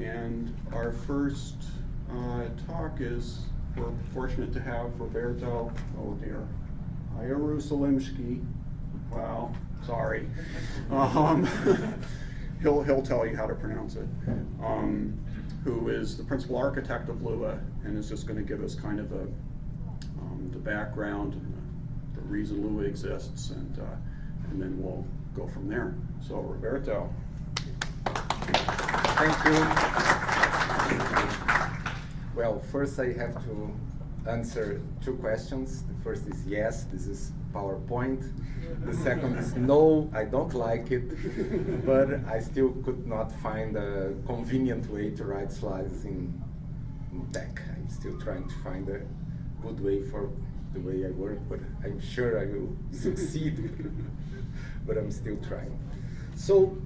And our first talk is, we're fortunate to have Roberto, oh dear, Ierusalimschy. Wow, sorry. He'll tell you how to pronounce it. Who is the principal architect of Lua, and is just going to give us kind of the background and the reason Lua exists, and then we'll go from there. So Roberto. Thank you. Well, first I have to answer two questions. The first is yes, this is PowerPoint. The second is no, I don't like it, but I still could not find a convenient way to write slides in tech. I'm still trying to find a good way for the way I work, but I'm sure I will succeed, but I'm still trying. So,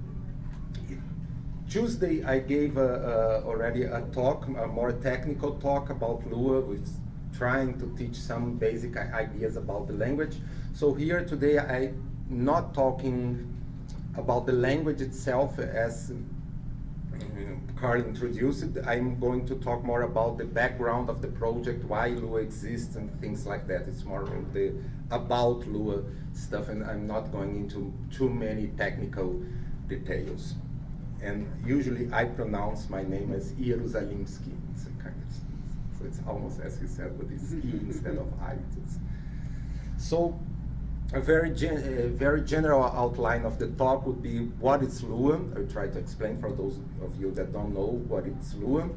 Tuesday I gave already a talk, a more technical talk about Lua, with trying to teach some basic ideas about the language. So here today I'm not talking about the language itself as Carl introduced it. I'm going to talk more about the background of the project, why Lua exists and things like that. It's more of the about Lua stuff, and I'm not going into too many technical details. And usually I pronounce my name as Ierusalimschy. It's a kind of, so it's almost as he said, but it's E instead of I. So a very general outline of the talk would be what is Lua. I'll try to explain for those of you that don't know what it's Lua.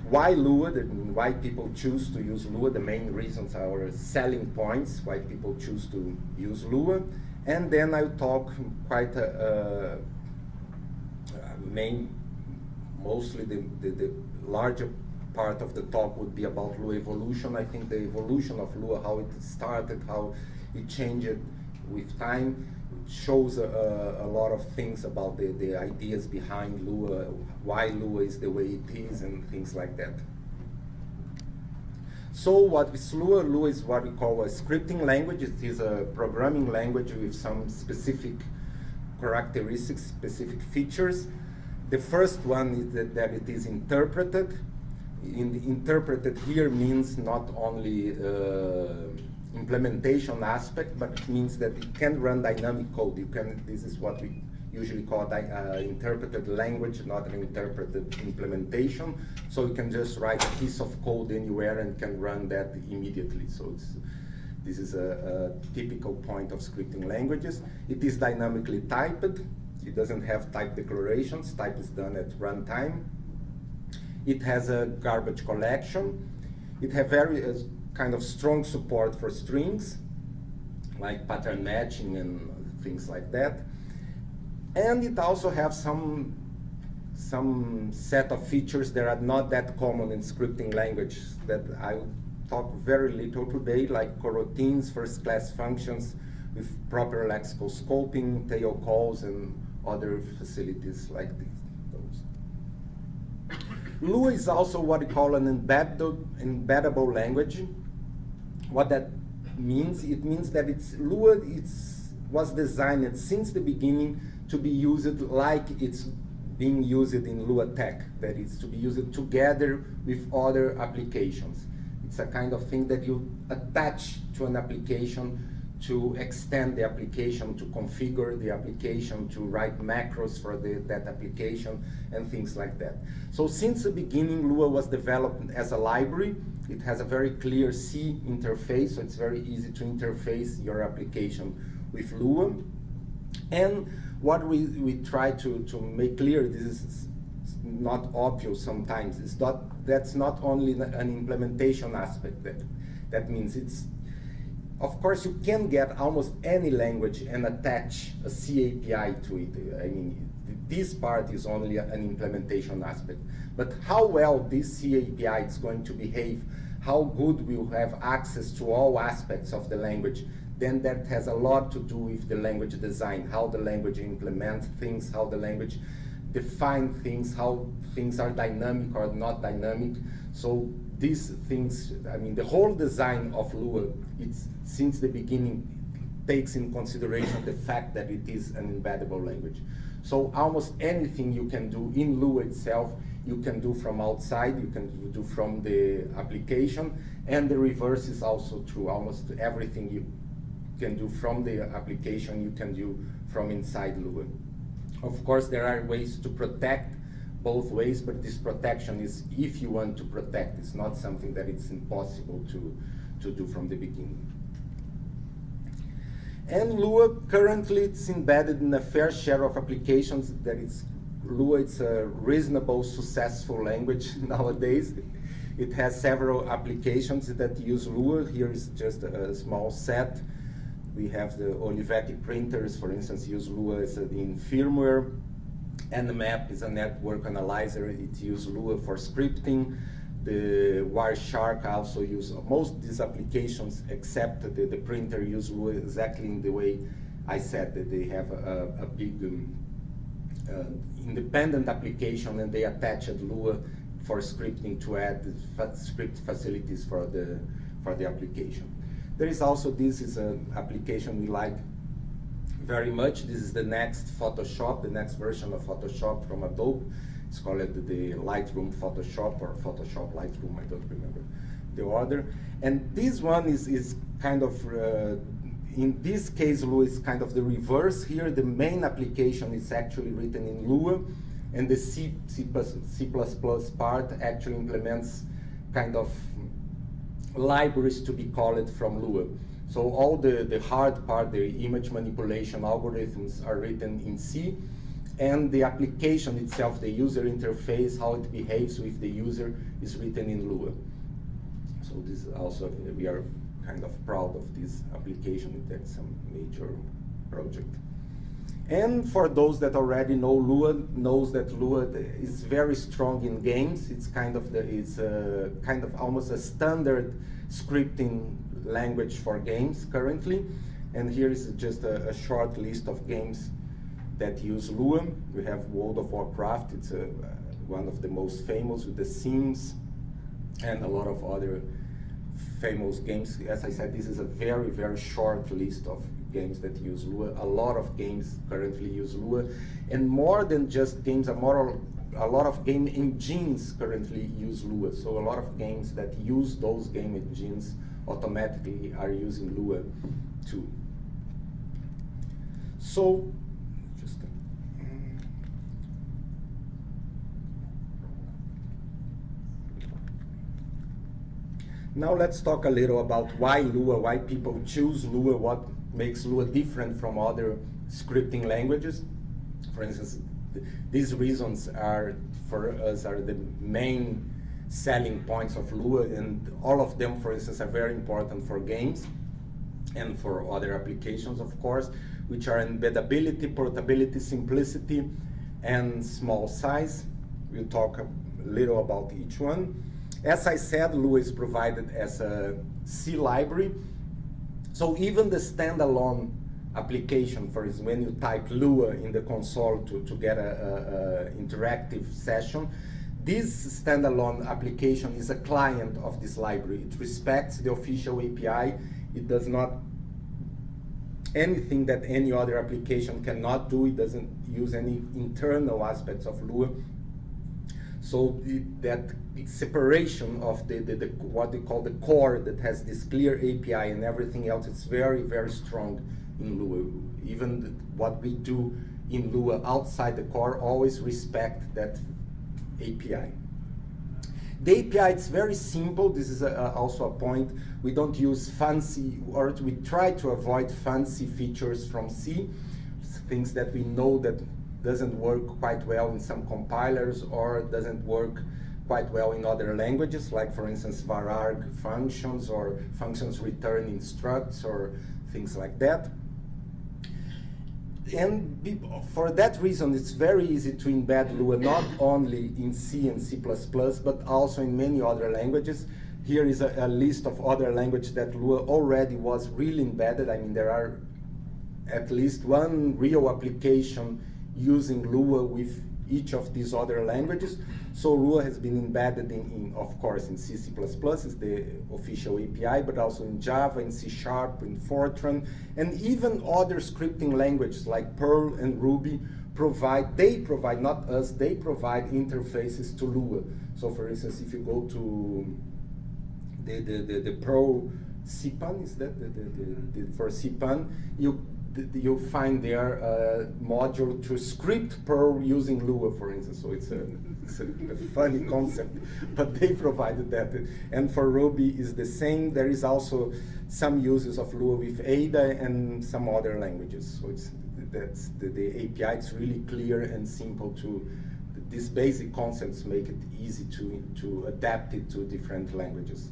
Why Lua, why people choose to use Lua, the main reasons are selling points, why people choose to use Lua. And then I'll talk quite mostly the larger part of the talk would be about Lua evolution. I think the evolution of Lua, how it started, how it changed with time, shows a lot of things about the ideas behind Lua, why Lua is the way it is, and things like that. So what is Lua? Lua is what we call a scripting language. It is a programming language with some specific characteristics, specific features. The first one is that it is interpreted. Interpreted here means not only implementation aspect, but it means that it can run dynamic code. This is what we usually call interpreted language, not an interpreted implementation. So you can just write a piece of code anywhere and can run that immediately. So this is a typical point of scripting languages. It is dynamically typed. It doesn't have type declarations. Type is done at runtime. It has a garbage collection. It has very kind of strong support for strings, like pattern matching and things like that. And it also has some set of features that are not that common in scripting language that I will talk very little today, like coroutines, first-class functions with proper lexical scoping, tail calls, and other facilities like those. Lua is also what we call an embeddable language. What that means, it means that Lua was designed since the beginning to be used like it's being used in Lua Tech, that is to be used together with other applications. It's a kind of thing that you attach to an application to extend the application, to configure the application, to write macros for that application, and things like that. So since the beginning, Lua was developed as a library. It has a very clear C interface, so it's very easy to interface your application with Lua. And what we try to make clear, this is not obvious sometimes, that's not only an implementation aspect. That means of course, you can get almost any language and attach a C API to it. I mean, this part is only an implementation aspect. But how well this C API is going to behave, how good we'll have access to all aspects of the language, then that has a lot to do with the language design, how the language implements things, how the language defines things, how things are dynamic or not dynamic. So these things, I mean, the whole design of Lua, it's since the beginning takes in consideration the fact that it is an embeddable language. So almost anything you can do in Lua itself, you can do from outside, you can do from the application, and the reverse is also true. Almost everything you can do from the application, you can do from inside Lua. Of course, there are ways to protect both ways, but this protection is if you want to protect. It's not something that it's impossible to do from the beginning. And Lua, currently it's embedded in a fair share of applications. Lua, it's a reasonable, successful language nowadays. It has several applications that use Lua. Here is just a small set. We have the Olivetti printers, for instance, use Lua in firmware. Nmap is a network analyzer. It uses Lua for scripting. The Wireshark also use most of these applications, except the printer use Lua exactly in the way I said, that they have a big independent application, and they attached Lua for scripting to add script facilities for the application. There is also, this is an application we like very much. This is the next Photoshop, the next version of Photoshop from Adobe. It's called the Lightroom Photoshop or Photoshop Lightroom, I don't remember the order. And this one is kind of, in this case, Lua is kind of the reverse here. The main application is actually written in Lua, and the C++ part actually implements kind of libraries to be called from Lua. So all the hard part, the image manipulation algorithms are written in C, and the application itself, the user interface, how it behaves with the user, is written in Lua. So this is also, we are kind of proud of this application. That's some major project. And for those that already know Lua, knows that Lua is very strong in games. It's kind of almost a standard scripting language for games currently. And here is just a short list of games that use Lua. We have World of Warcraft. It's one of the most famous, with The Sims and a lot of other famous games. As I said, this is a very, very short list of games that use Lua. A lot of games currently use Lua, and more than just games, a lot of game engines currently use Lua. So a lot of games that use those game engines automatically are using Lua too. So just now let's talk a little about why Lua, why people choose Lua, what makes Lua different from other scripting languages. For instance, these reasons are, for us, are the main selling points of Lua, and all of them, for instance, are very important for games and for other applications, of course, which are embeddability, portability, simplicity, and small size. We'll talk a little about each one. As I said, Lua is provided as a C library. So even the standalone application, for instance, when you type Lua in the console to get a interactive session, this standalone application is a client of this library. It respects the official API. It does not anything that any other application cannot do. It doesn't use any internal aspects of Lua. So that separation of the what they call the core that has this clear API and everything else, it's very, very strong in Lua. Even what we do in Lua outside the core always respect that API. The API, it's very simple. This is also a point. We don't use fancy, or we try to avoid fancy features from C, things that we know that doesn't work quite well in some compilers or doesn't work quite well in other languages, like for instance vararg functions or functions return structs or things like that. And for that reason, it's very easy to embed Lua not only in C and C++, but also in many other languages. Here is a list of other languages that Lua already was really embedded. I mean, there are at least one real application using Lua with each of these other languages. So Lua has been embedded of course, in C, C++, is the official API, but also in Java, in C#, in Fortran, and even other scripting languages like Perl and Ruby they provide, not us, they provide interfaces to Lua. So for instance, if you go to the Pro CPAN, is that for CPAN, you find there a module to script Perl using Lua, for instance. So it's a funny concept, but they provided that. And for Ruby is the same. There is also some uses of Lua with Ada and some other languages. So the API is really clear and simple to. These basic concepts make it easy to adapt it to different languages.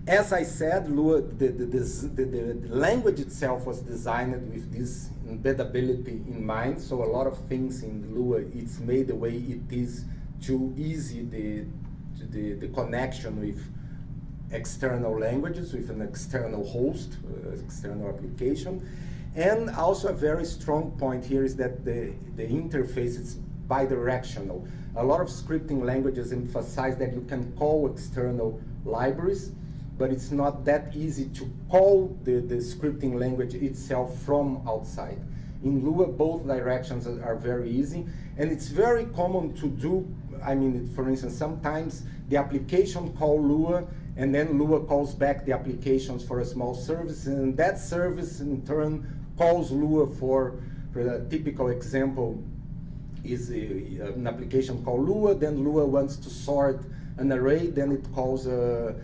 As I said, Lua, the language itself was designed with this embeddability in mind. So a lot of things in Lua, it's made the way it is too easy the connection with external languages, with an external host, external application. And also a very strong point here is that the interface is bidirectional. A lot of scripting languages emphasize that you can call external libraries, but it's not that easy to call the scripting language itself from outside. In Lua, both directions are very easy, and it's very common to do, I mean, for instance, sometimes the application calls Lua, and then Lua calls back the applications for a small service, and that service in turn calls Lua for a typical example is an application called Lua, then Lua wants to sort an array, then it calls a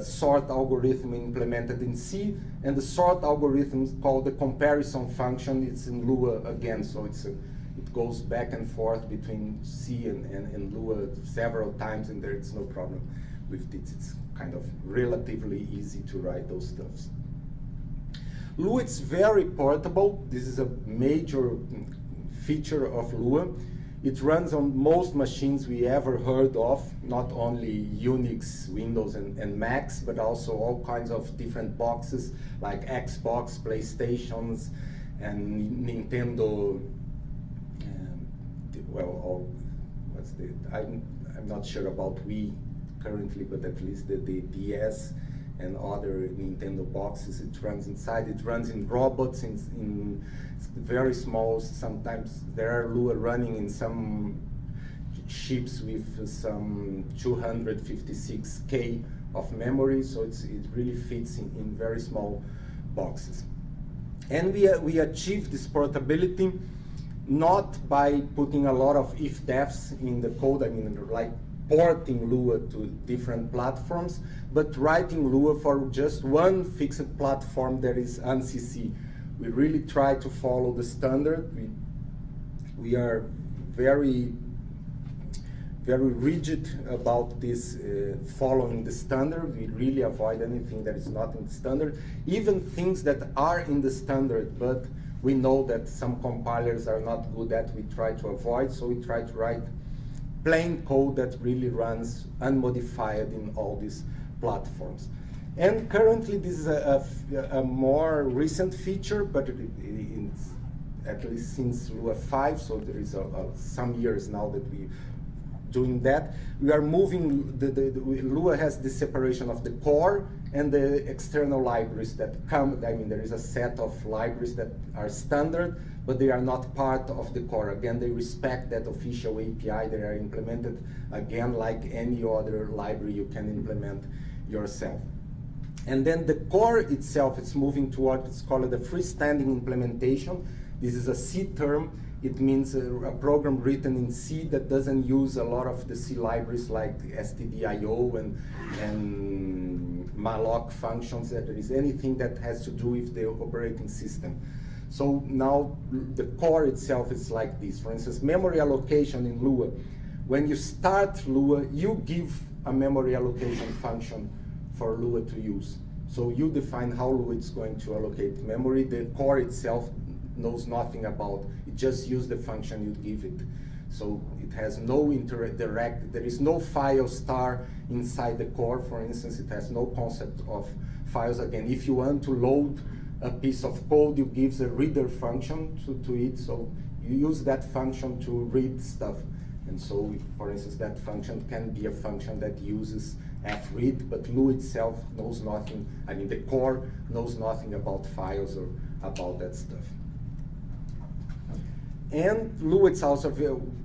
sort algorithm implemented in C, and the sort algorithm is called the comparison function. It's in Lua again, so it goes back and forth between C and Lua several times, and there's no problem with this. It's kind of relatively easy to write those stuffs. Lua is very portable. This is a major feature of Lua. It runs on most machines we ever heard of, not only Unix, Windows, and Macs, but also all kinds of different boxes like Xbox, PlayStations, and Nintendo. I'm not sure about Wii currently, but at least the DS and other Nintendo boxes it runs inside. It runs in robots, in very small. Sometimes there are Lua running in some chips with some 256K of memory, so it really fits in very small boxes. And we achieve this portability not by putting a lot of if-defs in the code, I mean, like porting Lua to different platforms, but writing Lua for just one fixed platform that is ANSI. We really try to follow the standard. We are very, very rigid about this following the standard. We really avoid anything that is not in the standard, even things that are in the standard, but we know that some compilers are not good at, we try to avoid, so we try to write plain code that really runs unmodified in all these platforms. And currently this is a more recent feature, but it's at least since Lua 5, so there is some years now that we doing that. We are moving, Lua has the separation of the core and the external libraries that come. I mean, there is a set of libraries that are standard, but they are not part of the core. Again, they respect that official API. They are implemented, again, like any other library you can implement yourself. And then the core itself is moving to what is called a freestanding implementation. This is a C term. It means a program written in C that doesn't use a lot of the C libraries like stdio and malloc functions. That there is anything that has to do with the operating system. So now the core itself is like this. For instance, memory allocation in Lua. When you start Lua, you give a memory allocation function for Lua to use. So you define how Lua is going to allocate memory. The core itself knows nothing about. It just uses the function you give it. So it has no direct, there is no file star inside the core, for instance. It has no concept of files. Again, if you want to load a piece of code, you give the reader function to it. So you use that function to read stuff. And so, for instance, that function can be a function that uses fread, but Lua itself knows nothing. I mean, the core knows nothing about files or about that stuff. And Lua, it's also,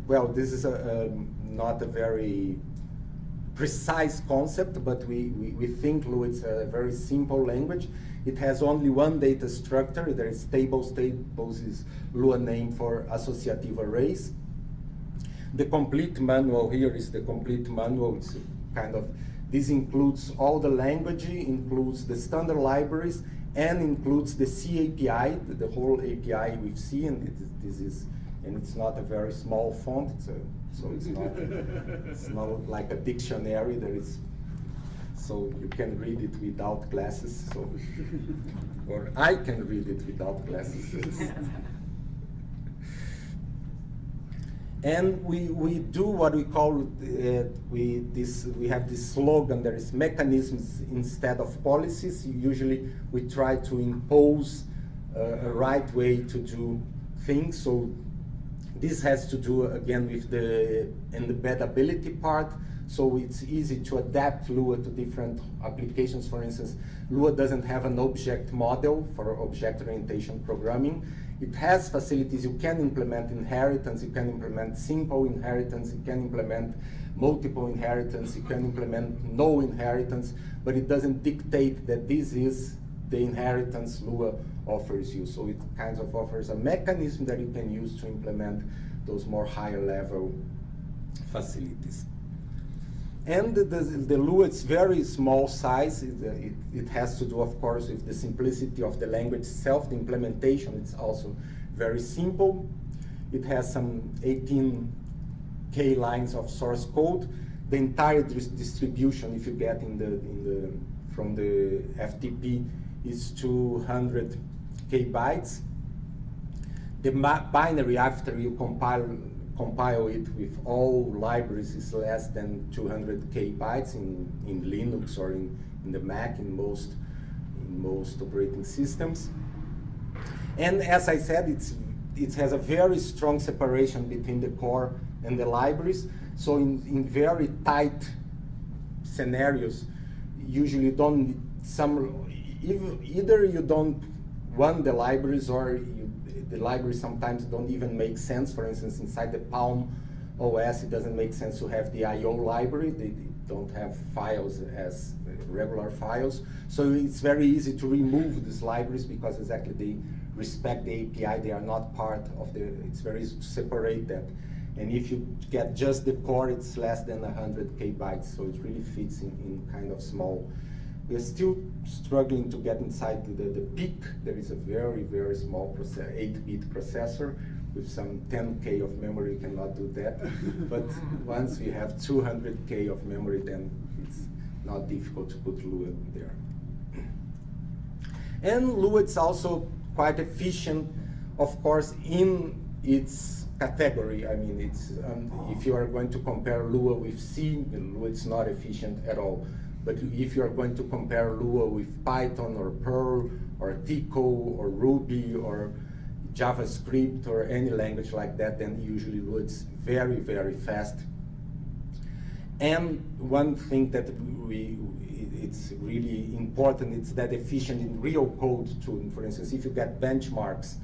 well, this is not a very precise concept, but we think Lua is a very simple language. It has only one data structure. There is tables. Tables is Lua name for associative arrays. The complete manual here is the complete manual. It's kind of, this includes all the language, includes the standard libraries, and includes the C API, the whole API with C, and it's not a very small font. So it's not like a dictionary. There is, so you can read it without glasses. So, or I can read it without glasses. And we do what we call, we have this slogan, there is mechanisms instead of policies. Usually we try to impose a right way to do things. So this has to do again with the embeddability part. So it's easy to adapt Lua to different applications. For instance, Lua doesn't have an object model for object orientation programming. It has facilities. You can implement inheritance, you can implement simple inheritance, you can implement multiple inheritance, you can implement no inheritance, but it doesn't dictate that this is the inheritance Lua offers you. So it kind of offers a mechanism that you can use to implement those more higher level facilities. And the Lua, it's very small size. It has to do, of course, with the simplicity of the language itself. The implementation is also very simple. It has some 18K lines of source code. The entire distribution, if you get from the FTP, is 200K bytes. The binary, after you compile it with all libraries, is less than 200K bytes in Linux or in the Mac, in most operating systems. And as I said, it has a very strong separation between the core and the libraries. So in very tight scenarios, usually you don't, either you don't want the libraries, or the libraries sometimes don't even make sense. For instance, inside the Palm OS, it doesn't make sense to have the I/O library. They don't have files as regular files. So it's very easy to remove these libraries because exactly they respect the API. They are not part of the, it's very easy to separate that. And if you get just the core, it's less than 100K bytes. So it really fits in kind of small. We're still struggling to get inside the peak. There is a very, very small 8-bit processor with some 10K of memory. You cannot do that. But once we have 200K of memory, then it's not difficult to put Lua there. And Lua is also quite efficient, of course, in its category. I mean, it's if you are going to compare Lua with C, Lua is not efficient at all. But if you are going to compare Lua with Python or Perl or Tico or Ruby or JavaScript or any language like that, then usually Lua is very, very fast. And one thing that it's really important, it's that efficient in real code too. For instance, if you get benchmarks,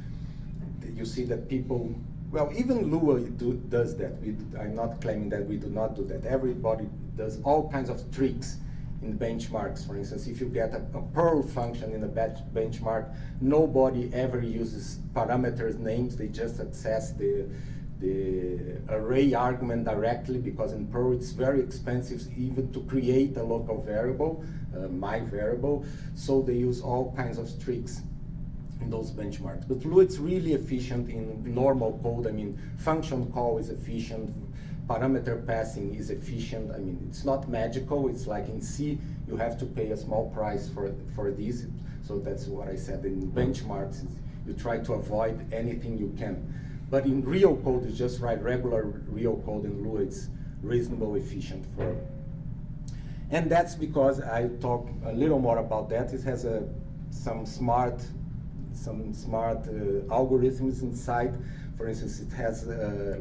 you see that people, well, even Lua does that. I'm not claiming that we do not do that. Everybody does all kinds of tricks in benchmarks. For instance, if you get a Perl function in a benchmark, nobody ever uses parameters names. They just access the array argument directly, because in Perl it's very expensive even to create a local variable, my variable. So they use all kinds of tricks in those benchmarks. But Lua, it's really efficient in normal code. I mean, function call is efficient. Parameter passing is efficient. I mean, it's not magical. It's like in C, you have to pay a small price for this. So that's what I said. In benchmarks, you try to avoid anything you can. But in real code, you just write regular real code in Lua. It's reasonably efficient for. And that's because I talk a little more about that. It has some smart algorithms inside. For instance, it has,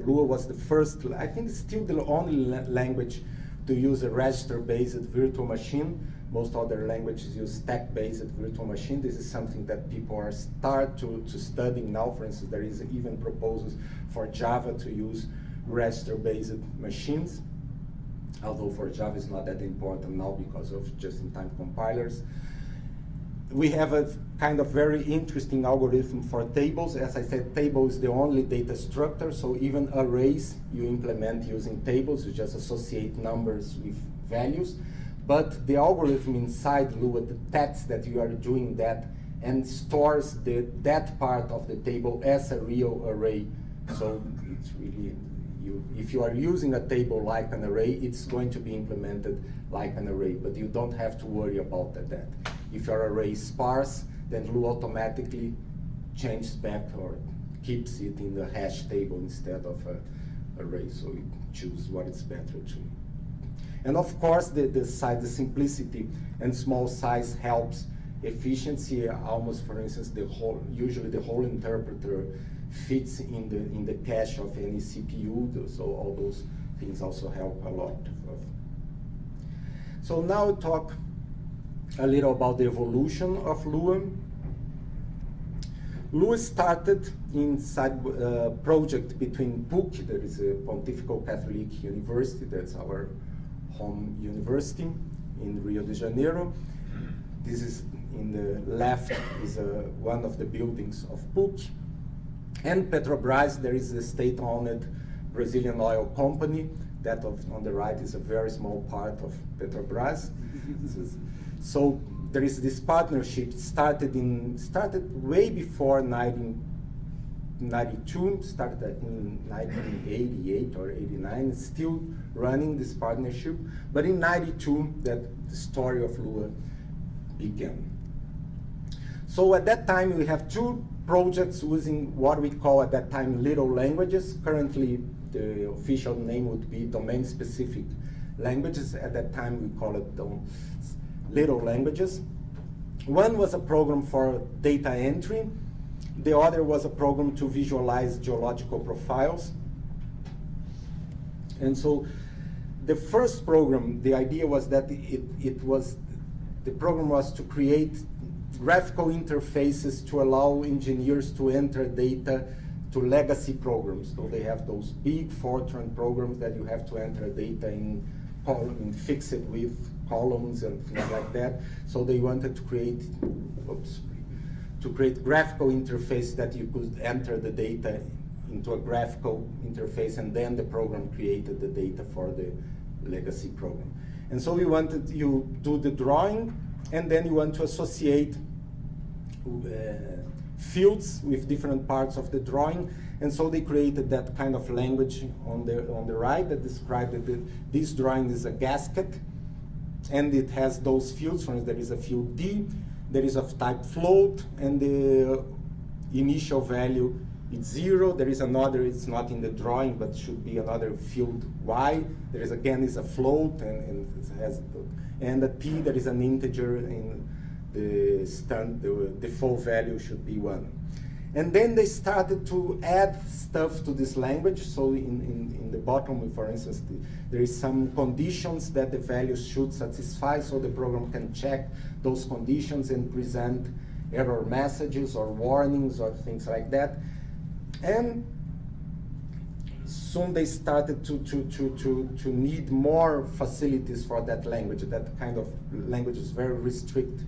Lua was the first, I think it's still the only language to use a register-based virtual machine. Most other languages use stack-based virtual machine. This is something that people are start to study now. For instance, there is even proposals for Java to use raster-based machines, although for Java it's not that important now because of just-in-time compilers. We have a kind of very interesting algorithm for tables. As I said, table is the only data structure, so even arrays you implement using tables. You just associate numbers with values. But the algorithm inside Lua detects that you are doing that and stores that part of the table as a real array. So it's really, if you are using a table like an array, it's going to be implemented like an array, but you don't have to worry about that. If your array is sparse, then Lua automatically changes back or keeps it in the hash table instead of an array, so you choose what is better to. And of course, the simplicity and small size helps efficiency. Almost, for instance, usually the whole interpreter fits in the cache of any CPU. So all those things also help a lot. So now we'll talk a little about the evolution of Lua. Lua started inside a project between PUC, that is a Pontifical Catholic University, that's our home university in Rio de Janeiro. This is in the left is one of the buildings of PUC. And Petrobras, there is a state-owned Brazilian oil company. That on the right is a very small part of Petrobras. So there is this partnership started way before 1992, started in 1988 or 89, still running this partnership. But in 92, that the story of Lua began. So at that time, we have two projects using what we call at that time little languages. Currently, the official name would be domain-specific languages. At that time, we call it little languages. One was a program for data entry. The other was a program to visualize geological profiles. And so the first program, the idea was that the program was to create graphical interfaces to allow engineers to enter data to legacy programs. So they have those big Fortran programs that you have to enter data in column and fix it with columns and things like that. So they wanted to create, graphical interface that you could enter the data into a graphical interface, and then the program created the data for the legacy program. And so you do the drawing, and then you want to associate fields with different parts of the drawing. And so they created that kind of language on the right that described that this drawing is a gasket, and it has those fields. For instance, there is a field D, there is of type float, and the initial value is 0. There is another, it's not in the drawing, but should be another field Y. There is again is a float, and it has, and a T, there is an integer, and the default value should be 1. And then they started to add stuff to this language. So in the bottom, for instance, there is some conditions that the values should satisfy, so the program can check those conditions and present error messages or warnings or things like that. And soon they started to need more facilities for that language. That kind of language is very restrict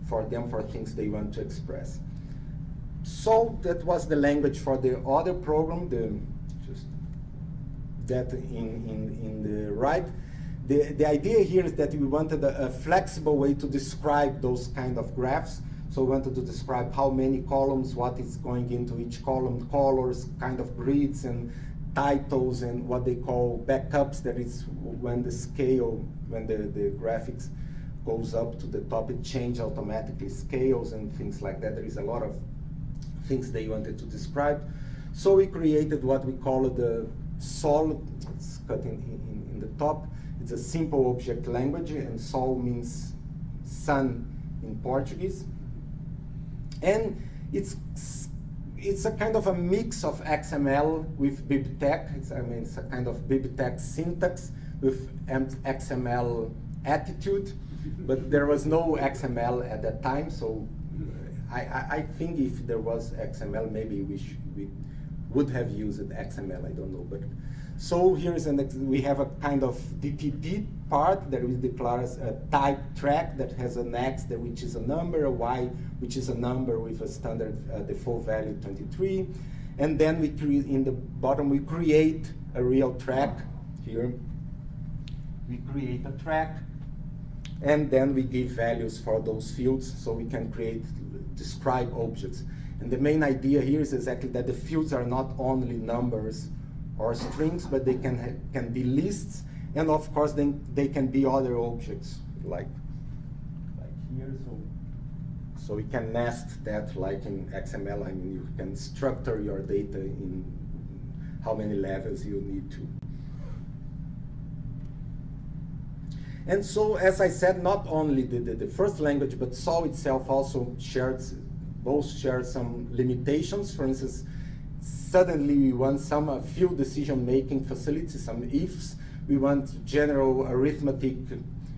for them for things they want to express. So that was the language for the other program, just that in the right. The idea here is that we wanted a flexible way to describe those kind of graphs. So we wanted to describe how many columns, what is going into each column, colors, kind of grids and titles, and what they call backups, that is when the scale, when the graphics goes up to the top, it changes automatically scales and things like that. There is a lot of things they wanted to describe. So we created what we call the SOL, it's cut in the top. It's a simple object language, and SOL means sun in Portuguese. And it's a kind of a mix of XML with BibTeX. It's a kind of BibTeX syntax with XML attitude. but there was no XML at that time, so I think if there was XML, maybe we would have used XML, I don't know. But so here's we have a kind of DTD part that we declare as a type track that has an X that which is a number, a Y which is a number with a standard default value 23, and then we in the bottom we create a real track here. We create a track, and then we give values for those fields so we can describe objects. And the main idea here is exactly that the fields are not only numbers or strings, but they can be lists, and of course then they can be other objects like here. So we can nest that like in XML. I mean, you can structure your data in how many levels you need to. And so, as I said, not only the first language, but Sol itself also both share some limitations. For instance, suddenly we want some few decision-making facilities, some ifs. We want general arithmetic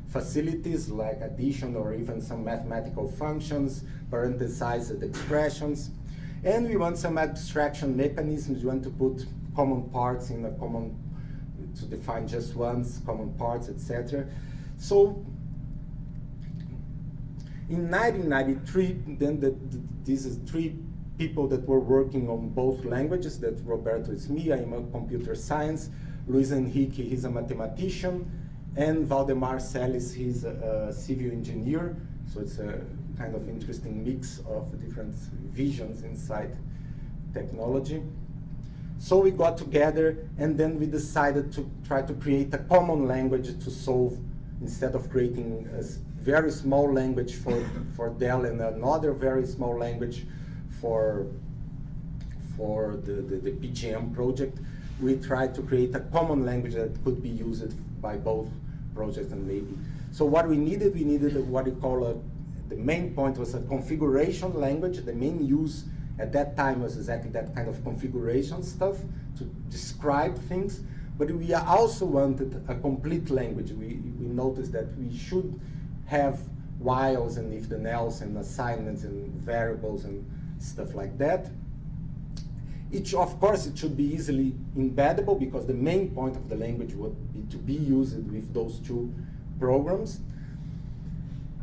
facilities like addition or even some mathematical functions, parenthesized expressions. And we want some abstraction mechanisms. We want to put common parts in a common, to define just ones, common parts, etc. So in 1993, then these is three people that were working on both languages. That Roberto is me, I'm a computer science. Luis Henrique, he's a mathematician. And Valdemar Celis, he's a civil engineer. So it's a kind of interesting mix of different visions inside technology. So we got together, and then we decided to try to create a common language to solve, instead of creating a very small language for Dell and another very small language for the PGM project. We tried to create a common language that could be used by both projects and maybe. So what we needed what we call the main point was a configuration language. The main use at that time was exactly that kind of configuration stuff to describe things. But we also wanted a complete language. We noticed that we should have whiles and if then else and assignments and variables and stuff like that. Of course, it should be easily embeddable because the main point of the language would be to be used with those two programs.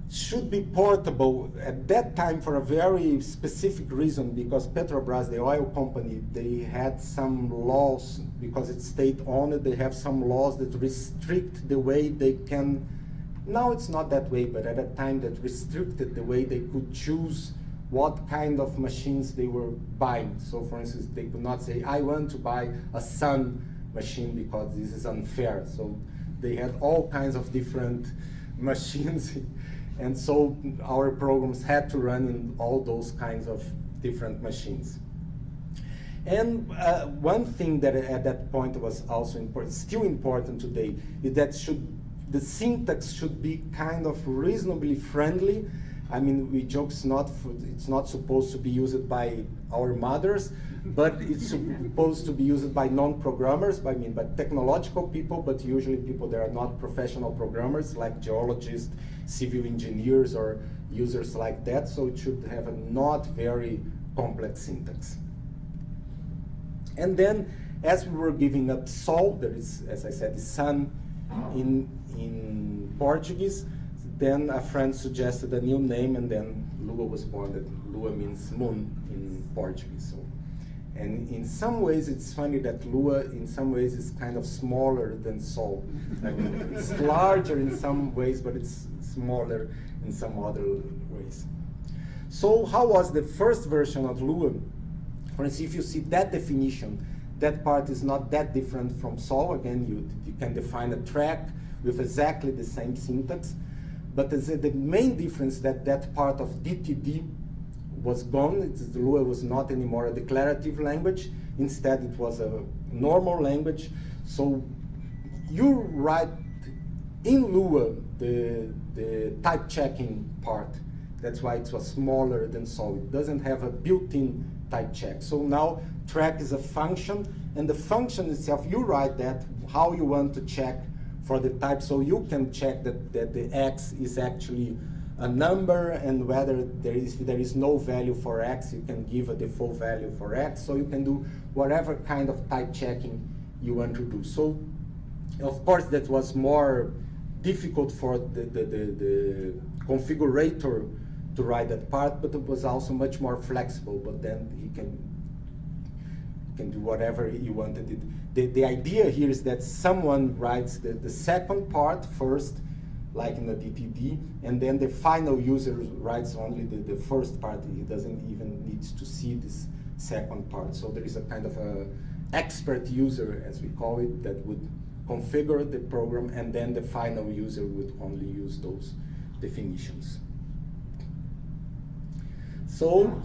Should be portable at that time for a very specific reason, because Petrobras, the oil company, they had some laws, because it's state-owned, they have some laws that restrict the way they can, now it's not that way, but at that time that restricted the way they could choose what kind of machines they were buying. So for instance, they could not say, I want to buy a Sun machine because this is unfair. So they had all kinds of different machines. And so our programs had to run in all those kinds of different machines. And one thing that at that point was also important, still important today, is that the syntax should be kind of reasonably friendly. I mean, we joke it's not supposed to be used by our mothers, but it's supposed to be used by non-programmers, by technological people, but usually people that are not professional programmers, like geologists, civil engineers, or users like that. So it should have a not very complex syntax. And then, as we were giving up Sol, that is, as I said, the sun in Portuguese, then a friend suggested a new name, and then Lua was born. That Lua means moon in Portuguese. So, and in some ways, it's funny that Lua, in some ways, is kind of smaller than Sol. I mean, it's larger in some ways, but it's smaller in some other ways. So, how was the first version of Lua? For instance, if you see that definition, that part is not that different from Sol. Again, you can define a track with exactly the same syntax. But the main difference that part of DTD was gone. Lua was not anymore a declarative language. Instead, it was a normal language. So you write in Lua the type checking part. That's why it was smaller than Sol. It doesn't have a built-in type check. So now track is a function, and the function itself, you write that how you want to check for the type, so you can check that the x is actually a number, and whether if there is no value for x, you can give a default value for x, so you can do whatever kind of type checking you want to do. So, of course, that was more difficult for the configurator to write that part, but it was also much more flexible, but then he can do whatever he wanted it. The idea here is that someone writes the second part first, like in the DTD, and then the final user writes only the first part. He doesn't even need to see this second part. So there is a kind of a expert user, as we call it, that would configure the program, and then the final user would only use those definitions. So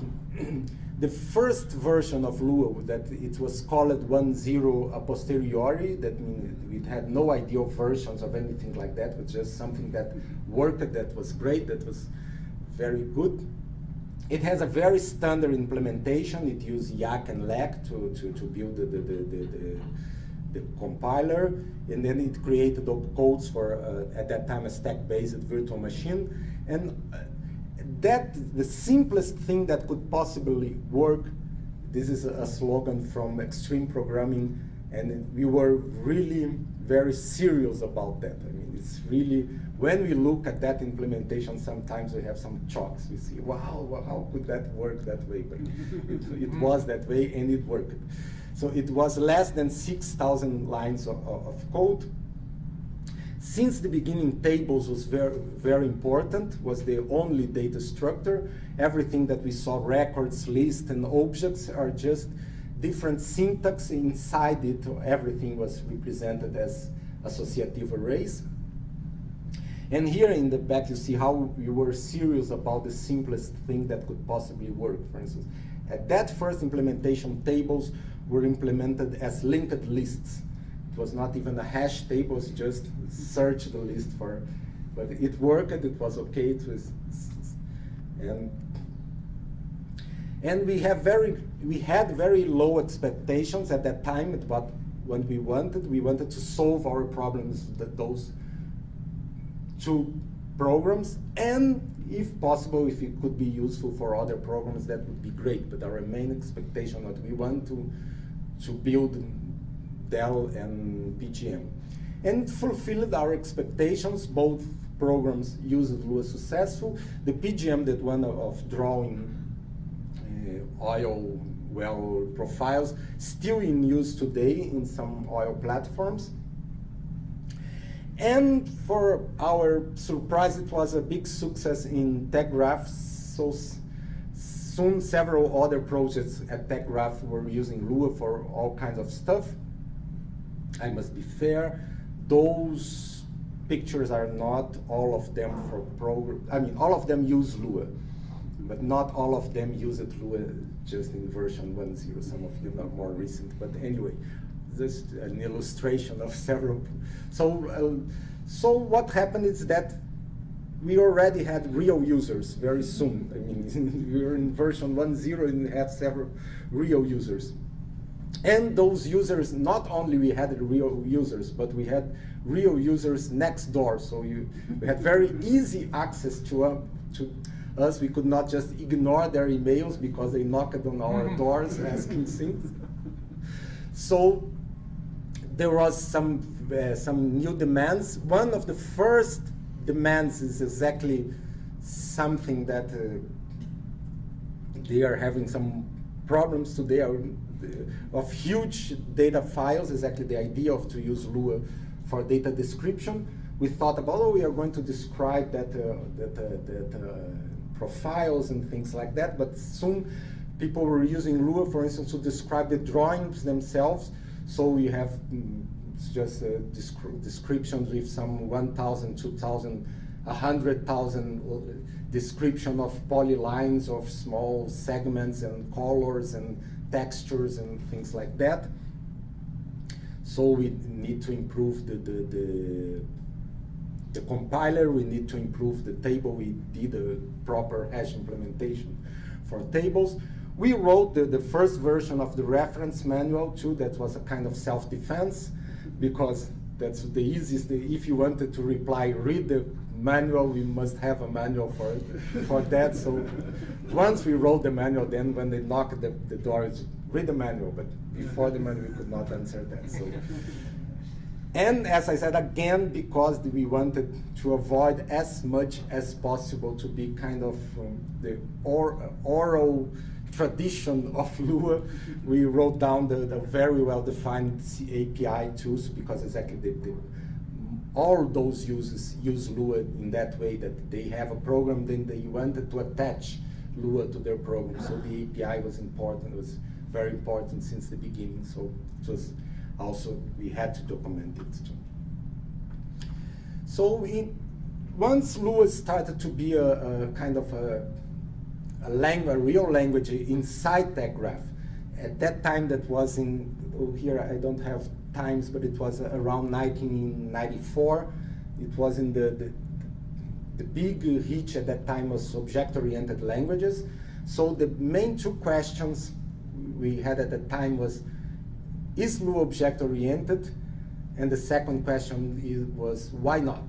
the first version of Lua, that it was called 1.0 a posteriori, that means we had no idea of versions of anything like that, it was just something that worked, that was great, that was very good. It has a very standard implementation. It used Yak and Lek to build the compiler, and then it created opcodes for, at that time, a stack-based virtual machine. And the simplest thing that could possibly work, this is a slogan from Extreme Programming, and we were really very serious about that. I mean, it's really, when we look at that implementation, sometimes we have some shocks. We see, wow, how could that work that way? But it was that way, and it worked. So it was less than 6,000 lines of code. Since the beginning, tables was very, very important, was the only data structure. Everything that we saw, records, lists, and objects, are just different syntax inside it. Everything was represented as associative arrays. And here in the back, you see how we were serious about the simplest thing that could possibly work. For instance, at that first implementation, tables were implemented as linked lists. It was not even a hash table, it's just search the list for, but it worked, it was okay, it was, and we had very low expectations at that time. But what we wanted to solve our problems with those two programs, and if possible, if it could be useful for other programs, that would be great. But our main expectation was we want to build Dell and PGM. And fulfilled our expectations. Both programs used Lua successful. The PGM, that one of drawing oil well profiles, still in use today in some oil platforms. And for our surprise, it was a big success in Tecgraf. So soon several other projects at Tecgraf were using Lua for all kinds of stuff. I must be fair, those pictures are not all of them for program. I mean, all of them use Lua, but not all of them use Lua just in version 1.0. Some of them are more recent, but anyway, just an illustration of several. So what happened is that we already had real users very soon. I mean, we were in version 1.0 and we had several real users. And those users, not only we had real users, but we had real users next door. So we had very easy access to us. We could not just ignore their emails because they knocked on our doors asking things. So there was some new demands. One of the first demands is exactly something that they are having some problems today of huge data files, exactly the idea of to use Lua for data description. We thought about, we are going to describe that profiles and things like that, but soon people were using Lua, for instance, to describe the drawings themselves. So we have just descriptions with some 1,000, 2,000, 100,000 description of polylines, of small segments and colors and textures and things like that. So we need to improve the compiler, we need to improve the table. We did a proper hash implementation for tables. We wrote the first version of the reference manual too, that was a kind of self-defense, because that's the easiest. If you wanted to reply, read the manual, we must have a manual for that. So once we wrote the manual, then when they knocked the door, it's read the manual. But before the manual, we could not answer that. So. And as I said, again, because we wanted to avoid as much as possible to be kind of the oral tradition of Lua, we wrote down the very well-defined API tools, because exactly all those users use Lua in that way, that they have a program, then they wanted to attach Lua to their program. So the API was important, was very important since the beginning. So it was also, we had to document it too. So once Lua started to be a kind of a real language inside Tecgraf, at that time that was in, here I don't have times, but it was around 1994. It was in the big hit at that time was object-oriented languages. So the main two questions we had at the time was, is Lua object-oriented? And the second question was, why not?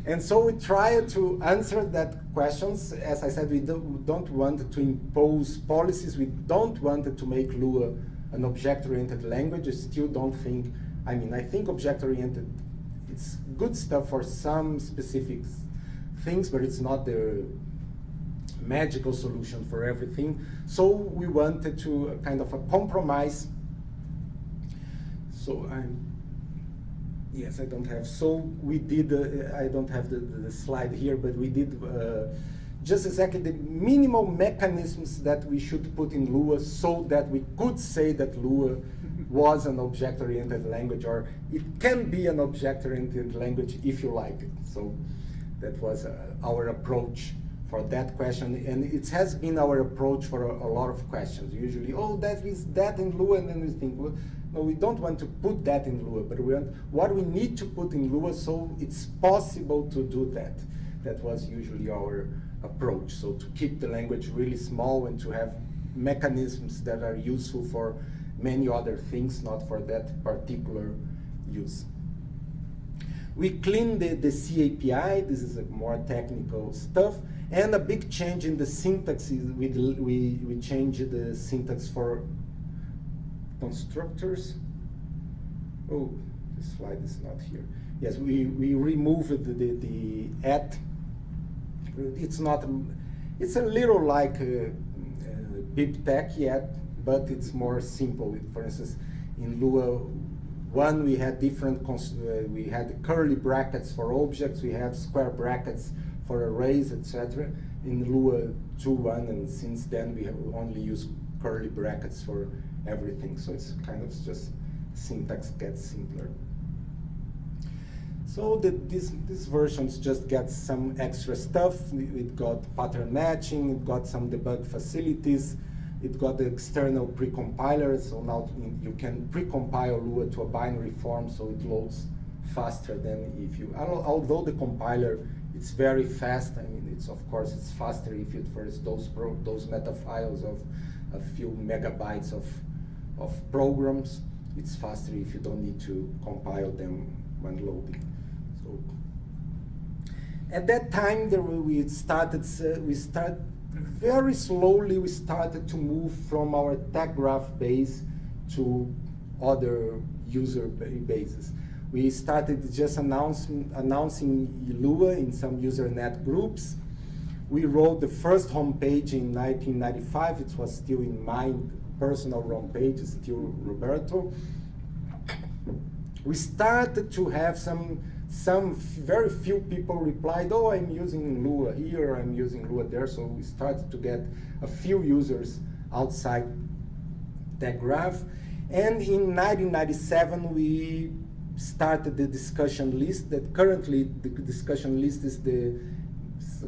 And so we tried to answer that questions. As I said, we don't want to impose policies. We don't want to make Lua an object-oriented language. I still don't think, I think object-oriented, it's good stuff for some specific things, but it's not the magical solution for everything. So we wanted to kind of a compromise. So yes, I don't have. So we did, I don't have the slide here, but we did just exactly the minimal mechanisms that we should put in Lua so that we could say that Lua was an object-oriented language, or it can be an object-oriented language if you like it. So that was our approach for that question, and it has been our approach for a lot of questions. Usually, oh, that is that in Lua, and then we think, well, no, we don't want to put that in Lua, but we want what we need to put in Lua so it's possible to do that. That was usually our approach, so to keep the language really small and to have mechanisms that are useful for many other things, not for that particular use. We cleaned the C API. This is a more technical stuff. And a big change in the syntax is we changed the syntax for constructors. Oh, this slide is not here. Yes, we removed the at. It's not. It's a little like BibTeX yet, but it's more simple. For instance, in Lua 1 we had different. We had curly brackets for objects. We have square brackets for arrays, etc. In Lua 2.1, and since then we have only used curly brackets for everything. So it's kind of just syntax gets simpler. So these versions just get some extra stuff. It got pattern matching, it got some debug facilities, it got the external precompiler, so now you can precompile Lua to a binary form, so it loads faster than if you, although the compiler, it's very fast. I mean, it's of course it's faster if you first those meta files of a few megabytes of programs. It's faster if you don't need to compile them when loading. So at that time, we started very slowly. We started to move from our Tecgraf base to other user bases. We started just announcing Lua in some usernet groups. We wrote the first homepage in 1995. It was still in my personal homepage, still Roberto. We started to have some very few people replied, oh, I'm using Lua here, I'm using Lua there. So we started to get a few users outside Tecgraf. And in 1997, we started the discussion list. That currently the discussion list is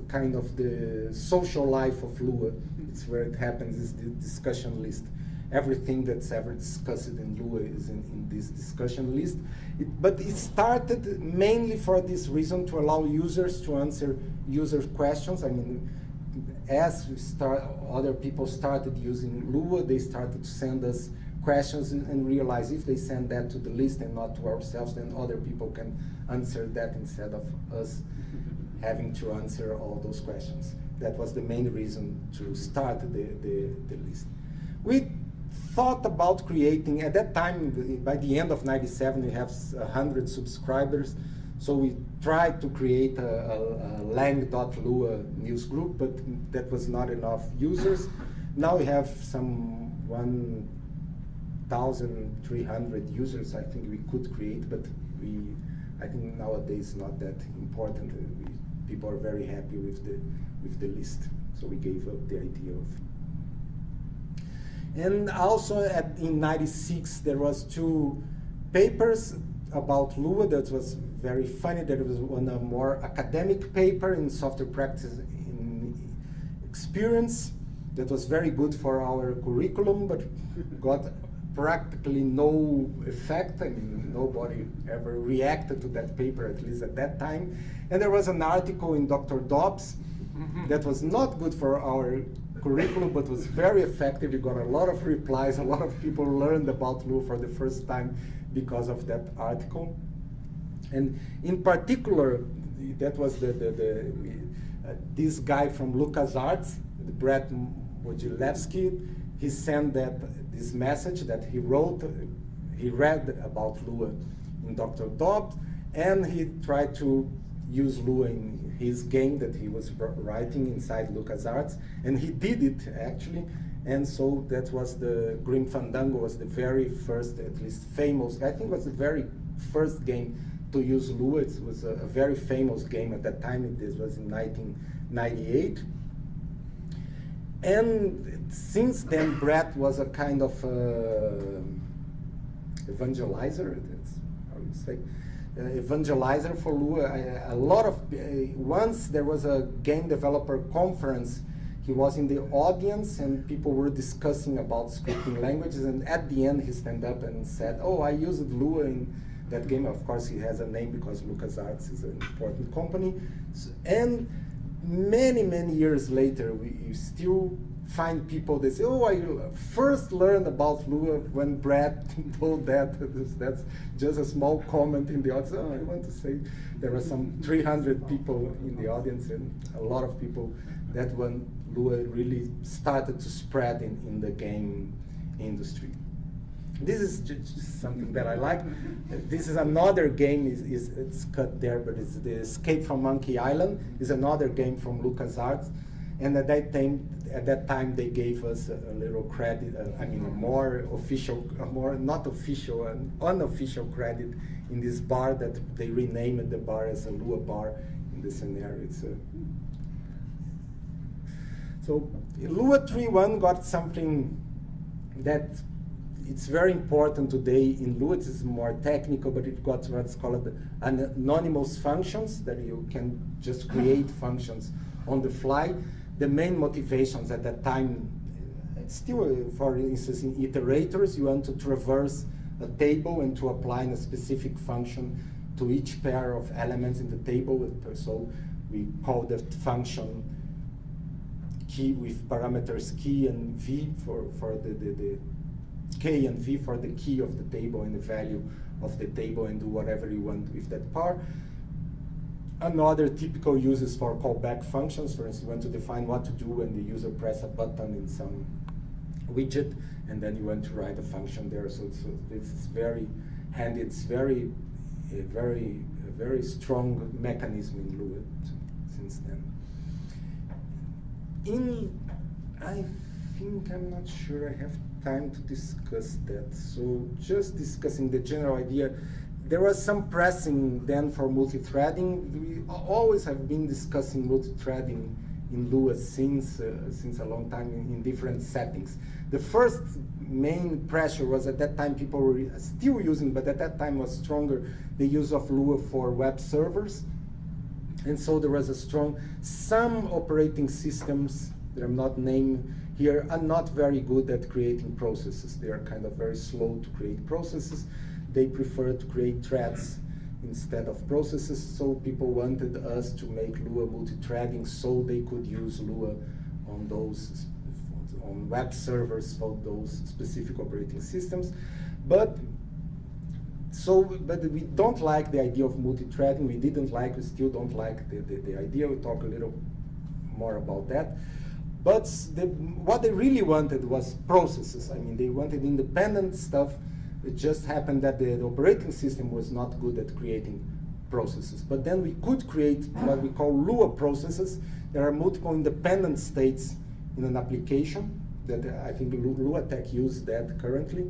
kind of the social life of Lua. It's where it happens, is the discussion list. Everything that's ever discussed in Lua is in this discussion list. But it started mainly for this reason, to allow users to answer user questions. I mean, as other people started using Lua, they started to send us questions and realize if they send that to the list and not to ourselves, then other people can answer that instead of us having to answer all those questions. That was the main reason to start the list. We thought about creating, at that time, by the end of '97, we have 100 subscribers, so we tried to create a lang.lua news group, but that was not enough users. Now we have some 1,300 users I think we could create, but I think nowadays not that important. People are very happy with the list, so we gave up the idea of. And also in '96 there was 2 papers about Lua that was very funny. There was one a more academic paper in software practice in experience that was very good for our curriculum, but got practically no effect. I mean, nobody ever reacted to that paper, at least at that time. And there was an article in Dr. Dobbs that was not good for our curriculum, but was very effective. We got a lot of replies. A lot of people learned about Lua for the first time because of that article. And in particular, that was this guy from LucasArts, Bret. He sent this message that he read about Lua in Dr. Dobbs, and he tried to use Lua in his game that he was writing inside LucasArts, and he did it actually. And so that was the Grim Fandango was the very first, at least famous, I think it was the very first game to use Lua. It was a very famous game at that time. This was in 1998. And since then, Bret was a kind of evangelizer, that's how you say, evangelizer for Lua. Once there was a game developer conference, he was in the audience and people were discussing about scripting languages, and at the end he stand up and said, "Oh, I used Lua in that game." Of course he has a name because LucasArts is an important company. And many years later, we still find people that say, "Oh, I first learned about Lua when Bret told that." That's just a small comment in the audience. Oh, I want to say there were some 300 people in the audience, and a lot of people. That when Lua really started to spread in the game industry. This is just something that I like. This is another game, it's cut there, but it's the Escape from Monkey Island. Is another game from LucasArts. And at that time they gave us a little credit, I mean a more official, not official, an unofficial credit in this bar that they renamed the bar as a Lua bar in the scenario. So Lua 3.1 got something that it's very important today in Lua. It is more technical, but it got what's called anonymous functions, that you can just create functions on the fly. The main motivations at that time, still for instance in iterators, you want to traverse a table and to apply a specific function to each pair of elements in the table. So we call that function key with parameters key and v for the k and v for the key of the table and the value of the table, and do whatever you want with that par. Another typical uses for callback functions. For instance, you want to define what to do when the user press a button in some widget, and then you want to write a function there. So this is very handy. It's very strong mechanism in Lua since then. I think I'm not sure I have time to discuss that. So just discussing the general idea. There was some pressing then for multi-threading. We always have been discussing multi-threading in Lua since a long time in different settings. The first main pressure was at that time people were still using, but at that time was stronger, the use of Lua for web servers. And so there was a strong, some operating systems that I'm not naming here are not very good at creating processes. They are kind of very slow to create processes. They prefer to create threads instead of processes, so people wanted us to make Lua multi-threading so they could use Lua on those on web servers for those specific operating systems. But we don't like the idea of multi-threading. We still don't like the idea. We'll talk a little more about that. But what they really wanted was processes. I mean, they wanted independent stuff. It just happened that the operating system was not good at creating processes. But then we could create what we call Lua processes. There are multiple independent states in an application that I think LuaTech uses that currently.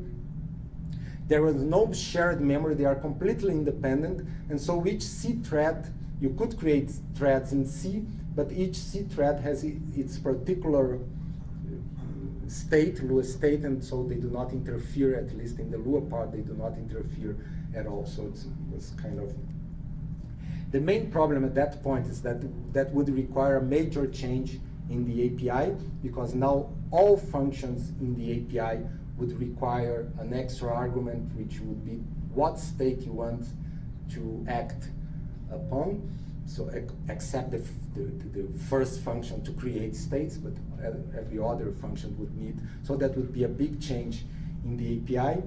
There was no shared memory. They are completely independent. And so each C thread, you could create threads in C, but each C thread has its particular state, Lua state, and so they do not interfere, at least in the Lua part, they do not interfere at all. So it was kind of... The main problem at that point is that that would require a major change in the API, because now all functions in the API would require an extra argument, which would be what state you want to act upon. So except the first function to create states, but every other function would need. So that would be a big change in the API.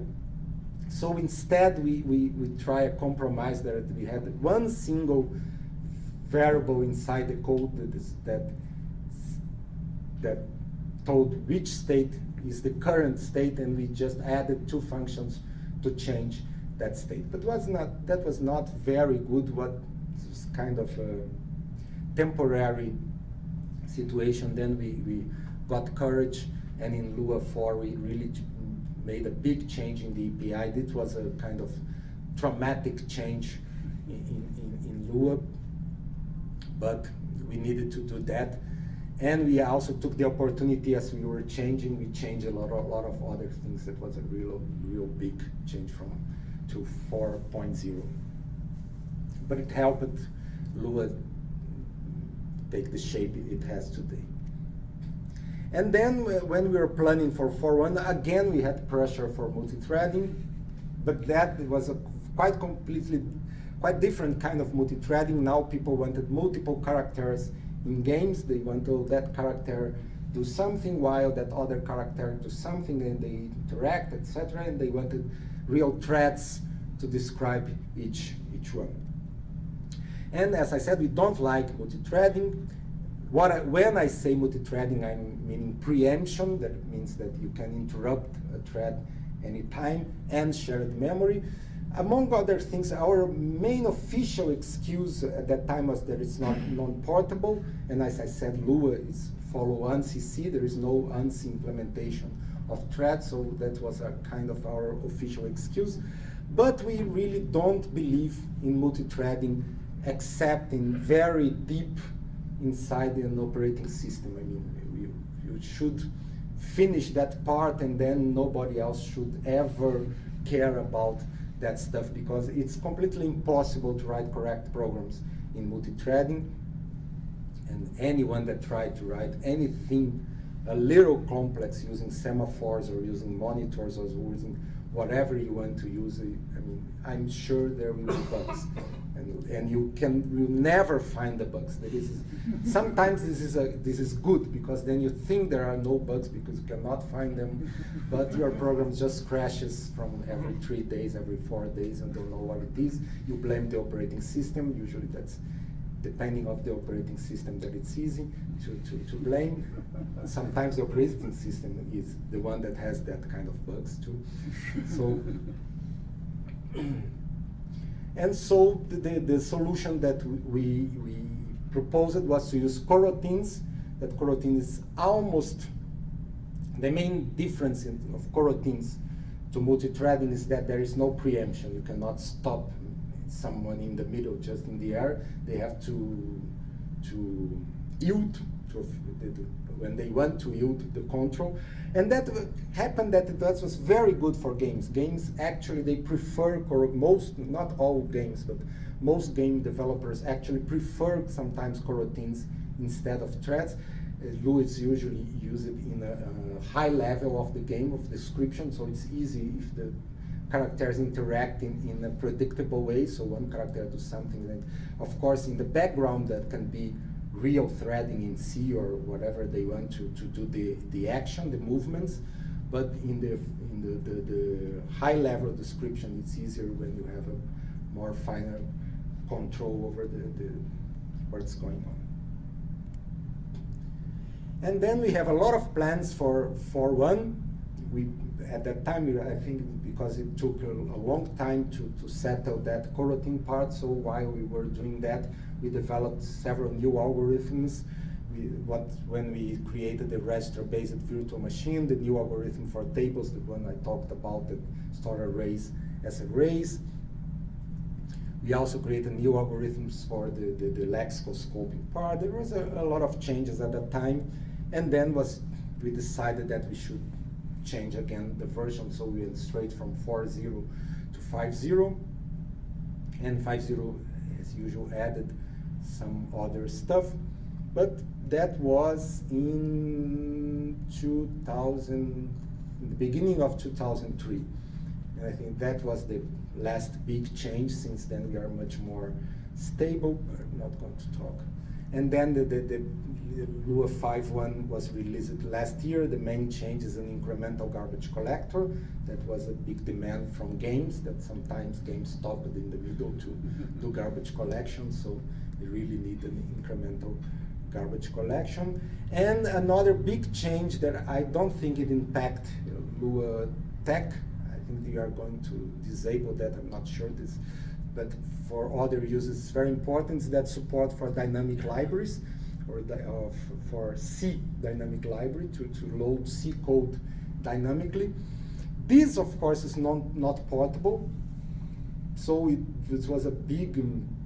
So instead, we try a compromise that we had one single variable inside the code that told which state is the current state, and we just added two functions to change that state. But that was not very good. What was kind of a temporary situation. Then we got courage, and in Lua 4 we really made a big change in the API. This was a kind of traumatic change in Lua, but we needed to do that. And we also took the opportunity as we were changing. We changed a lot of other things. That was a real big change to 4.0. But it helped Lua take the shape it has today. And then when we were planning for 4.1, again we had pressure for multi-threading, but that was a quite different kind of multi-threading. Now people wanted multiple characters in games. They wanted that character do something while that other character do something, and they interact, etc. And they wanted real threads to describe each one. And as I said, we don't like multi-threading. When I say multi-threading, I'm meaning preemption. That means that you can interrupt a thread anytime, and shared memory. Among other things, our main official excuse at that time was that it's not non-portable. And as I said, Lua is follow ANSI. There is no ANSI implementation of threads, so that was a kind of our official excuse. But we really don't believe in multi-threading except in very deep inside an operating system. I mean, you should finish that part, and then nobody else should ever care about that stuff, because it's completely impossible to write correct programs in multi-threading. And anyone that tried to write anything a little complex using semaphores or using monitors or using whatever you want to use, I mean, I'm sure there will be bugs. And you'll never find the bugs. Sometimes this is good, because then you think there are no bugs because you cannot find them, but your program just crashes from every 3 days, every 4 days, and don't know what it is. You blame the operating system. Usually that's depending on the operating system that it's easy to blame. Sometimes the operating system is the one that has that kind of bugs too. So. And so the solution that we proposed was to use coroutines. That coroutine is almost the main difference of coroutines to multi-threading is that there is no preemption. You cannot stop someone in the middle, just in the air. They have to yield when they want to yield the control. And that happened that was very good for games. Games actually, they prefer, not all games, but most game developers actually prefer sometimes coroutines instead of threads. Lua is usually used in a high level of the game, of description, so it's easy if the characters interact in a predictable way, so one character does something. And of course, in the background, that can be real threading in C or whatever they want to do the action, the movements. But in the high level description, it's easier when you have a more finer control over what's going on. And then we have a lot of plans for 4.1. At that time, I think because it took a long time to settle that coroutine part, so while we were doing that, we developed several new algorithms. When we created the register-based virtual machine, the new algorithm for tables, the one I talked about that store arrays as arrays. We also created new algorithms for the lexical scoping part. There was a lot of changes at that time, and then we decided that we should change again the version, so we went straight from 4.0 to 5.0, and 5.0, as usual, added some other stuff, but that was in the beginning of 2003, and I think that was the last big change. Since then we are much more stable. I'm not going to talk. And then the Lua 5.1 was released last year. The main change is an incremental garbage collector. That was a big demand from games, that sometimes games stopped in the middle to do garbage collection, so they really need an incremental garbage collection. And another big change that I don't think it impact Lua Tech. I think they are going to disable that, I'm not sure this, but for other users it's very important, is that support for dynamic libraries, or for C dynamic library, to load C code dynamically. This, of course, is not portable, so it was a big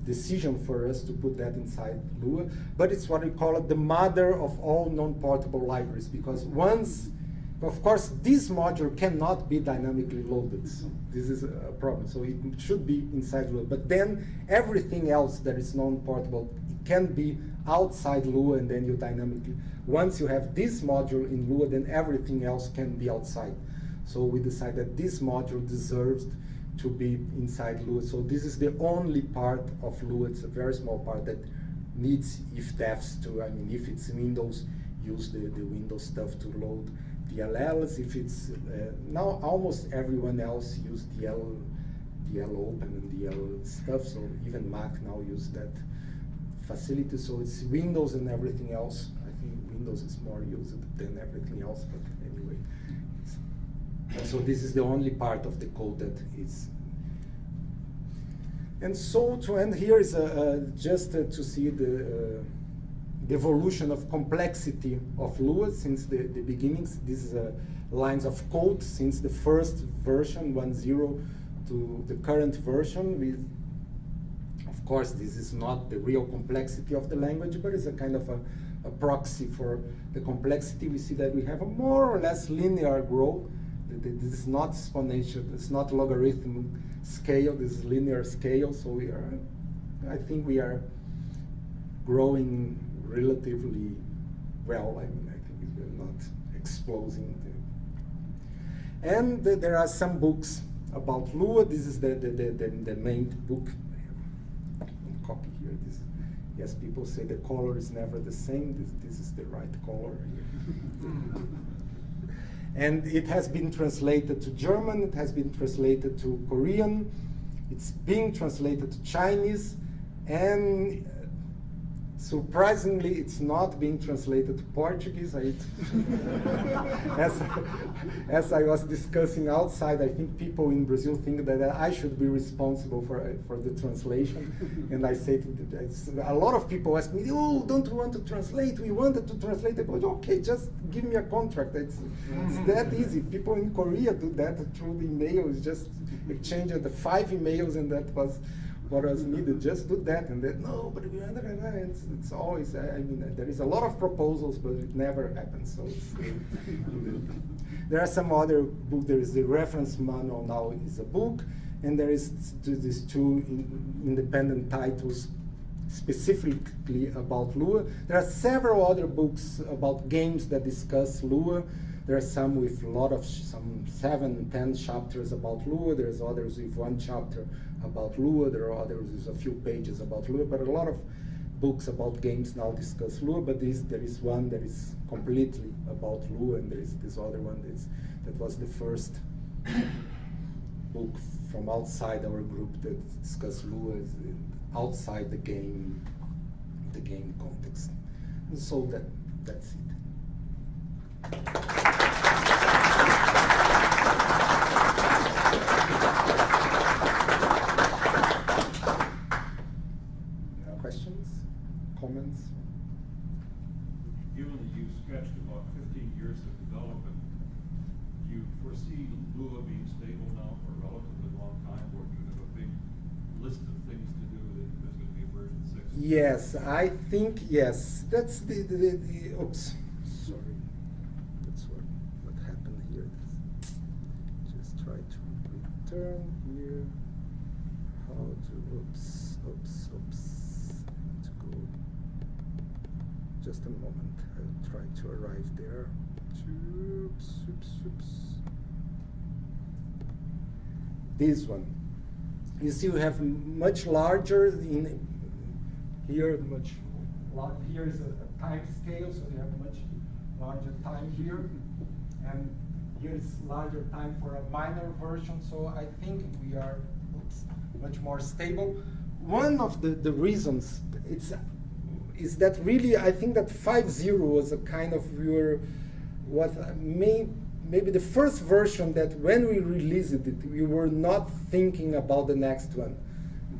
decision for us to put that inside Lua, but it's what we call it the mother of all non-portable libraries, because once, of course, this module cannot be dynamically loaded, so this is a problem, so it should be inside Lua, but then everything else that is non-portable, it can be outside Lua, and then you dynamically, once you have this module in Lua, then everything else can be outside. So we decided that this module deserves to be inside Lua. So this is the only part of Lua, it's a very small part that needs if-defs to, I mean, if it's Windows, use the Windows stuff to load DLLs. If it's, now almost everyone else use DL open and DL stuff, so even Mac now use that facility, so it's Windows and everything else. I think Windows is more used than everything else, but anyway. So this is the only part of the code that is. And so to end here is just to see the evolution of complexity of Lua since the beginnings. This is lines of code since the first version, 1.0, to the current version. Of course, this is not the real complexity of the language, but it's a kind of a proxy for the complexity. We see that we have a more or less linear growth. This is not exponential, it's not logarithm scale, this is linear scale, so I think we are growing relatively well. I mean, I think we're not exploding. And there are some books about Lua. This is the main book. I have a copy here. Yes, people say the color is never the same. This is the right color here. And it has been translated to German, it has been translated to Korean, it's being translated to Chinese, and surprisingly, it's not being translated to Portuguese. As I was discussing outside, I think people in Brazil think that I should be responsible for the translation. And I say to them, a lot of people ask me, oh, don't you want to translate? We wanted to translate. I go, okay, just give me a contract. It's that easy. People in Korea do that through the emails, just exchange the 5 emails, and that was what was needed. Just do that, and then no, but we it's always. I mean, there is a lot of proposals, but it never happens. So there are some other books. There is the reference manual now is a book, and there is these 2 independent titles specifically about Lua. There are several other books about games that discuss Lua. There are some with a lot of some 7, 10 chapters about Lua. There's others with 1 chapter about Lua. There are others with a few pages about Lua. But a lot of books about games now discuss Lua, but there is one that is completely about Lua, and there is this other one that was the first book from outside our group that discussed Lua outside the game context. And so that's it. Questions? Comments? Given that you sketched about 15 years of development, do you foresee Lua being stable now for a relatively long time, or do you have a big list of things to do that there's going to be a version 6? Yes, I think yes. That's the oops. Sorry. That's what happened here. Just try to return here. How to oops. To go. Just a moment. I'll try to arrive there. Oops. This one. You see, we have much larger in here. Here is a time scale, so we have much larger time here, and here is larger time for a minor version. So I think we are much more stable. One of the reasons is that really I think that 5.0 was a kind of maybe the first version that when we released it, we were not thinking about the next one.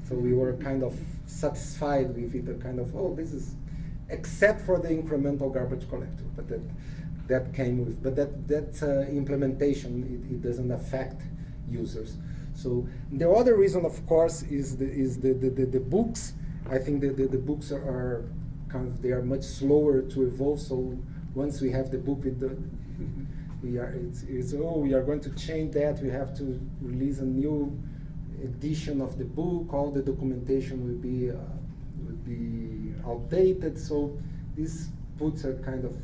So we were kind of satisfied with it, a kind of, oh, this is, except for the incremental garbage collector, but that came with, but that implementation, it doesn't affect users. So the other reason, of course, is the books. I think the books are kind of, they are much slower to evolve. So once we have the book with the we are going to change that. We have to release a new edition of the book. All the documentation will be outdated. So this puts a kind of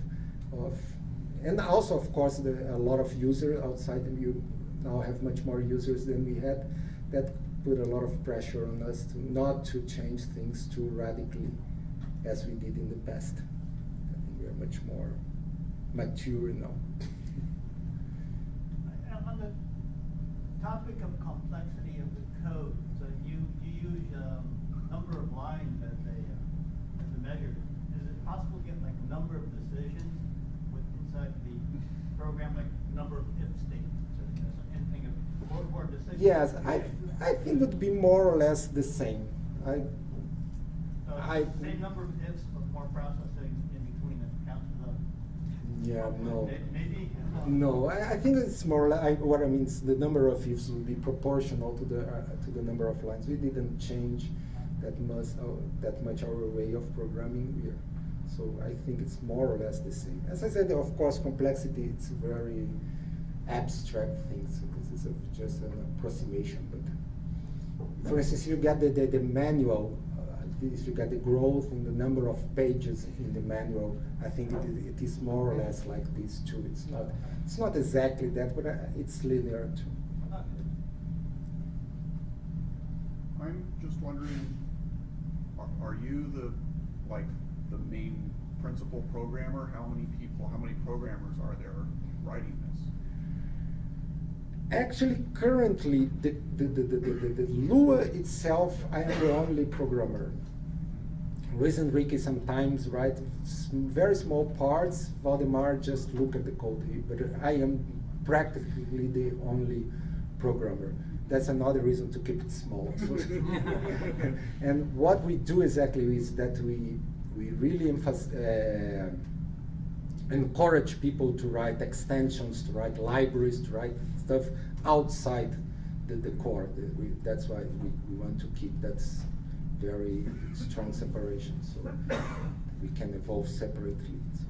and also, of course, a lot of users outside. You now have much more users than we had. That put a lot of pressure on us not to change things too radically as we did in the past. I think we are much more mature now. On the topic of complexity of the code, so you use number of lines as a measure. Is it possible to get like number of decisions inside the program, like number of if statements or anything or decisions? Yes, I think it would be more or less the same. Same number of ifs, but more processing in between that counts as a. Yeah, no. Maybe. No, I think it's more like what I mean is the number of ifs will be proportional to the number of lines. We didn't change that much our way of programming here, so I think it's more or less the same. As I said, of course, complexity it's very abstract thing. So this is just an approximation. But for instance, you get the manual. If you get the growth in the number of pages in the manual, I think it is more or less like this too. It's not exactly that, but it's linear too. I'm just wondering, are you the main principal programmer? How many programmers are there writing this? Actually, currently, the Lua itself, I am the only programmer. Luis Enrique sometimes writes very small parts. Valdemar just look at the code, but I am practically the only programmer. That's another reason to keep it small. And what we do exactly is that we really encourage people to write extensions, to write libraries, to write stuff outside the core. That's why we want to keep that very strong separation, so we can evolve separately. So